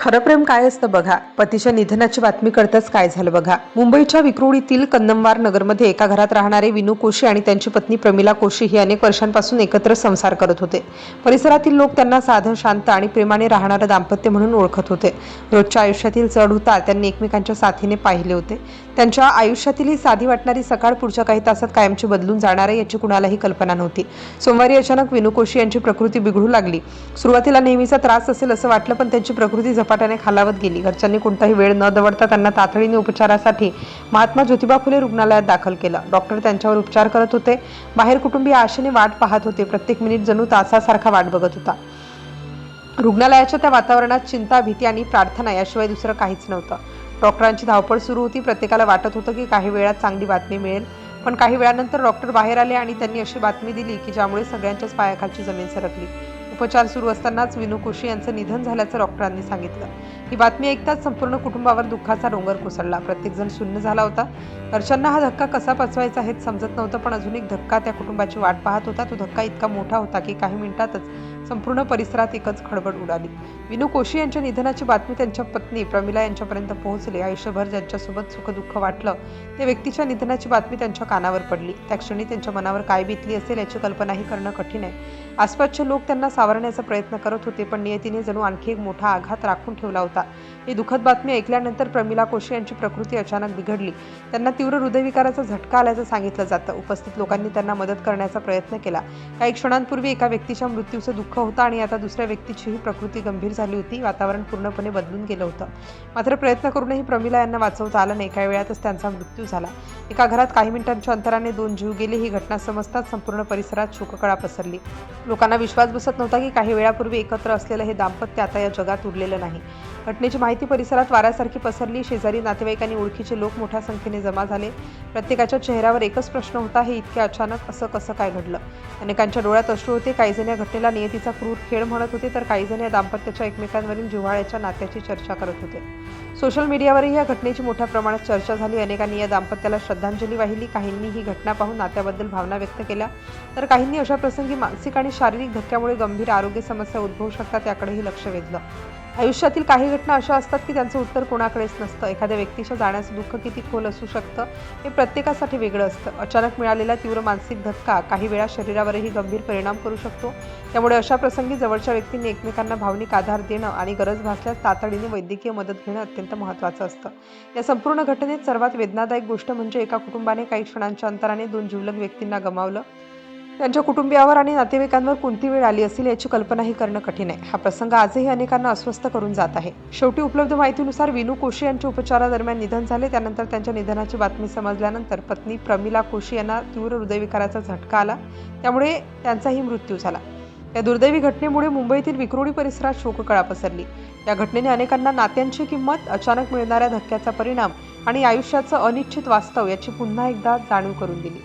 खरं प्रेम काय असतं बघा. पतीच्या निधनाची बातमी कळताच काय झालं बघा. मुंबईच्या विक्रोळीतील कन्नमवार नगरमध्ये एका घरात राहणारे विनू कोशी आणि त्यांची पत्नी प्रमिला कोशी ही अनेक वर्षांपासून एकत्र संसार करत होते. परिसरातील लोक त्यांना साधं, शांत आणि प्रेमाने राहणारं दाम्पत्य म्हणून ओळखत होते. रोजच्या आयुष्यातील चढ-उतार त्यांनी एकमेकांच्या साथीने पाहिले होते. त्यांच्या आयुष्यातील ही साधी वाटणारी सकाळ पुढच्या काही तासात कायमची बदलून जाणार आहे याची कुणालाही कल्पना नव्हती. सोमवारी अचानक विनू कोशी यांची प्रकृती बिघडू लागली. सुरुवातीला नेहमीचा त्रास असेल असं वाटलं, पण त्यांची प्रकृती झपाट्याने खालावत गेली. घरच्यांनी कोणताही वेळ न दवडता त्यांना तातडीने उपचारासाठी महात्मा ज्योतिबा फुले रुग्णालयात दाखल केलं. डॉक्टर त्यांच्यावर उपचार करत होते. बाहेर कुटुंबीय आशेने वाट पाहत होते. प्रत्येक मिनिट जणू तासासारखा वाट बघत होता. रुग्णालयाच्या त्या वातावरणात चिंता, भीती आणि प्रार्थना याशिवाय दुसरं काहीच नव्हतं. डॉक्टरांची धावपळ सुरू होती. प्रत्येकाला वाटत होतं की काही वेळात चांगली बातमी मिळेल, पण काही वेळानंतर डॉक्टर बाहेर आले आणि त्यांनी अशी बातमी दिली की ज्यामुळे सगळ्यांच्याच पायाखालची जमीन सरकली. उपचार सुरू असतानाच विनू कोशी यांचं निधन झाल्याचं डॉक्टरांनी सांगितलं. ही बातमी ऐकताच संपूर्ण कुटुंबावर दुःखाचा डोंगर कोसळला. प्रत्येकजण शून्य झाला होता. घरच्यांना हा धक्का कसा पचवायचा हेच समजत नव्हतं, पण अजून एक धक्का त्या कुटुंबाची वाट पाहत होता. तो धक्का इतका मोठा होता की काही मिनिटातच संपूर्ण परिसरात एकच खळबळ उडाली. विनू कोशी यांच्या निधनाची बातमी त्यांच्या पत्नी प्रमिला यांच्यापर्यंत पोहोचली. आयुष्यभर ज्यांच्यासोबत सुखदुःख वाटलं त्या व्यक्तीच्या निधनाची बातमी त्यांच्या कानावर पडली. त्या क्षणी त्यांच्या मनावर काय बीतली असेल याची कल्पनाही करणं कठीण आहे. आसपासचे लोक त्यांना सावरण्याचा प्रयत्न करत होते, पण नियतीने जणू आणखी एक मोठा आघात राखून ठेवला होता. ही दुःखद बातमी ऐकल्यानंतर प्रमिला कोशी यांची प्रकृती अचानक बिघडली. त्यांना तीव्र हृदयविकाराचा झटका आल्याचं सांगितलं जातं. उपस्थित लोकांनी त्यांना मदत करण्याचा प्रयत्न केला. काही क्षणांपूर्वी एका व्यक्तीच्या मृत्यूचं दुःख होतं आणि आता दुसऱ्या व्यक्तीचीही प्रकृती गंभीर झाली होती. वातावरण पूर्णपणे बदलून गेलं होतं. मात्र प्रयत्न करूनही प्रमिला यांना वाचवता आलं नाही. काही वेळातच त्यांचा मृत्यू झाला. एका घरात काही मिनिटांच्या अंतराने 2 जीव गेले. ही घटना समजताच संपूर्ण परिसरात शोककळा पसरली. लोकांना विश्वास बसत नव्हता की काही वेळापूर्वी एकत्र असलेलं हे दाम्पत्य आता या जगात उरलेलं नाही. घटनेची माहिती परिसरात वाऱ्यासारखी पसरली. शेजारी, नातेवाईक आणि ओळखीचे लोक मोठ्या संख्येने जमा झाले. प्रत्येकाच्या चेहऱ्यावर एकच प्रश्न होता, हे इतके अचानक असं कसं काय घडलं? अनेकांच्या डोळ्यात अश्रू होते. काही जण या घटनेला नियतीचा क्रूर खेळ म्हणत होते, तर काही जण या दाम्पत्याच्या एकमेकांवरील जिव्हाळ्याच्या नात्याची चर्चा करत होते. सोशल मीडियावरही या घटनेची मोठ्या प्रमाणात चर्चा झाली. अनेकांनी या दाम्पत्याला श्रद्धांजली वाहिली. काहींनी ही घटना पाहून नात्याबद्दल भावना व्यक्त केल्या, तर काहींनी अशा प्रसंगी मानसिक आणि शारीरिक धक्क्यामुळे गंभीर आरोग्य समस्या उद्भवू शकतात याकडेही लक्ष वेधलं. आयुष्यातील काही घटना अशा असतात की त्यांचं उत्तर कोणाकडेच नसतं. एखाद्या व्यक्तीच्या जाण्याचं दुःख किती खोल असू शकतं हे प्रत्येकासाठी वेगळं असतं. अचानक मिळालेला तीव्र मानसिक धक्का काही वेळा शरीरावरही गंभीर परिणाम करू शकतो. त्यामुळे अशा प्रसंगी जवळच्या व्यक्तींनी एकमेकांना भावनिक आधार देणं आणि गरज भासल्यास तातडीने वैद्यकीय मदत घेणं अत्यंत महत्त्वाचं असतं. या संपूर्ण घटनेत सर्वात वेदनादायक गोष्ट म्हणजे एका कुटुंबाने काही क्षणांच्या अंतराने 2 जिवलग व्यक्तींना गमावलं. त्यांच्या कुटुंबियावर आणि नातेवाईकांवर कोणती वेळ आली असेल याची कल्पनाही करणं कठीण आहे. हा प्रसंग आजही अनेकांना अस्वस्थ करून जात आहे. शेवटी उपलब्ध माहितीनुसार विनू कोशी यांचे उपचारादरम्यान निधन झाले. त्यानंतर त्यांच्या निधनाची बातमी समजल्यानंतर पत्नी प्रमिला कोशी यांना तीव्र हृदयविकाराचा झटका आला. त्यामुळे त्यांचाही मृत्यू झाला. या दुर्दैवी घटनेमुळे मुंबईतील विक्रोळी परिसरात शोककळा पसरली. या घटनेने अनेकांना नात्यांची किंमत, अचानक मिळणाऱ्या धक्क्याचा परिणाम आणि आयुष्याचं अनिश्चित वास्तव याची पुन्हा एकदा जाणीव करून दिली.